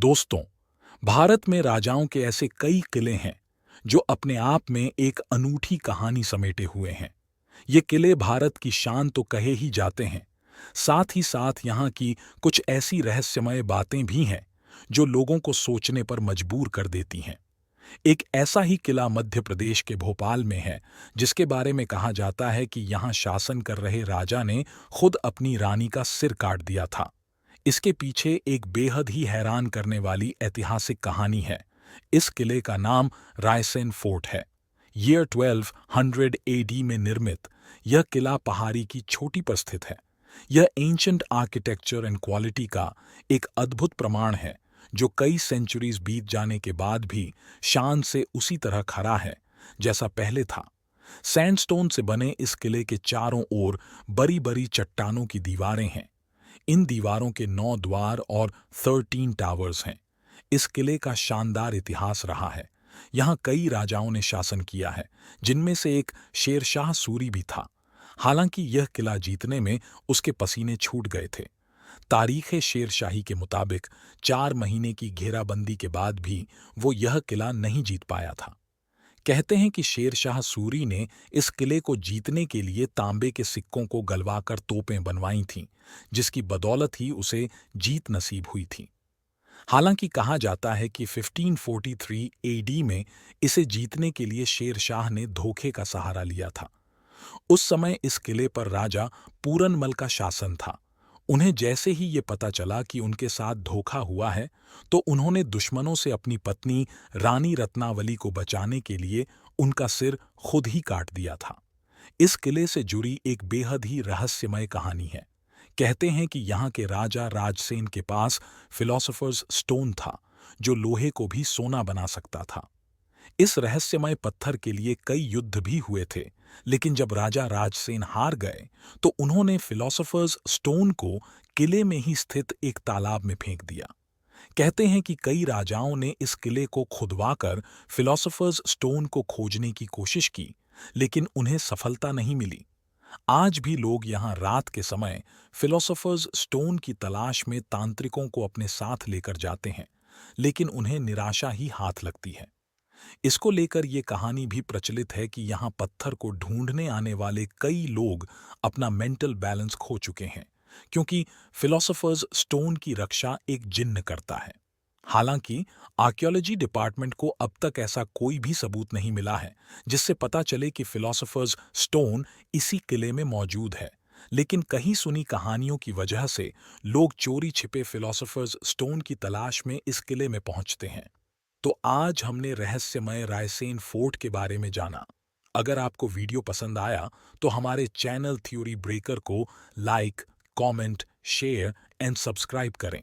दोस्तों, भारत में राजाओं के ऐसे कई किले हैं जो अपने आप में एक अनूठी कहानी समेटे हुए हैं। ये किले भारत की शान तो कहे ही जाते हैं, साथ ही साथ यहाँ की कुछ ऐसी रहस्यमय बातें भी हैं जो लोगों को सोचने पर मजबूर कर देती हैं। एक ऐसा ही किला मध्य प्रदेश के भोपाल में है, जिसके बारे में कहा जाता है कि यहाँ शासन कर रहे राजा ने खुद अपनी रानी का सिर काट दिया था। इसके पीछे एक बेहद ही हैरान करने वाली ऐतिहासिक कहानी है। इस किले का नाम रायसेन फोर्ट है। ईयर 1200 एडी में निर्मित यह किला पहाड़ी की चोटी पर स्थित है। यह एंशंट आर्किटेक्चर एंड क्वालिटी का एक अद्भुत प्रमाण है, जो कई सेंचुरीज बीत जाने के बाद भी शान से उसी तरह खड़ा है जैसा पहले था। सैंडस्टोन से बने इस किले के चारों ओर बड़ी बड़ी चट्टानों की दीवारें हैं। इन दीवारों के 9 द्वार और 13 टावर्स हैं। इस किले का शानदार इतिहास रहा है। यहाँ कई राजाओं ने शासन किया है, जिनमें से एक शेरशाह सूरी भी था। हालांकि यह किला जीतने में उसके पसीने छूट गए थे। तारीख़ शेरशाही के मुताबिक 4 महीने की घेराबंदी के बाद भी वो यह किला नहीं जीत पाया था। कहते हैं कि शेरशाह सूरी ने इस किले को जीतने के लिए तांबे के सिक्कों को गलवाकर तोपें बनवाई थीं, जिसकी बदौलत ही उसे जीत नसीब हुई थी। हालांकि कहा जाता है कि 1543 एडी में इसे जीतने के लिए शेरशाह ने धोखे का सहारा लिया था। उस समय इस किले पर राजा पूरनमल का शासन था। उन्हें जैसे ही ये पता चला कि उनके साथ धोखा हुआ है, तो उन्होंने दुश्मनों से अपनी पत्नी रानी रत्नावली को बचाने के लिए उनका सिर खुद ही काट दिया था। इस किले से जुड़ी एक बेहद ही रहस्यमय कहानी है। कहते हैं कि यहाँ के राजा राजसेन के पास फिलोसोफर्स स्टोन था, जो लोहे को भी सोना बना सकता था। इस रहस्यमय पत्थर के लिए कई युद्ध भी हुए थे, लेकिन जब राजा राजसेन हार गए, तो उन्होंने फिलोसोफर्स स्टोन को किले में ही स्थित एक तालाब में फेंक दिया। कहते हैं कि कई राजाओं ने इस किले को खुदवाकर फिलोसोफर्स स्टोन को खोजने की कोशिश की, लेकिन उन्हें सफलता नहीं मिली। आज भी लोग यहाँ रात के समय फिलोसोफर्स स्टोन की तलाश में तांत्रिकों को अपने साथ लेकर जाते हैं, लेकिन उन्हें निराशा ही हाथ लगती है। इसको लेकर ये कहानी भी प्रचलित है कि यहाँ पत्थर को ढूंढने आने वाले कई लोग अपना मेंटल बैलेंस खो चुके हैं, क्योंकि फिलोसोफर्स स्टोन की रक्षा एक जिन्न करता है। हालांकि आर्कियोलॉजी डिपार्टमेंट को अब तक ऐसा कोई भी सबूत नहीं मिला है जिससे पता चले कि फिलोसोफर्स स्टोन इसी किले में मौजूद है, लेकिन कहीं सुनी कहानियों की वजह से लोग चोरी छिपे फिलोसोफर्स स्टोन की तलाश में इस किले में पहुंचते हैं। तो आज हमने रहस्यमय रायसेन फोर्ट के बारे में जाना। अगर आपको वीडियो पसंद आया तो हमारे चैनल थ्योरी ब्रेकर को like, comment, share and subscribe करें।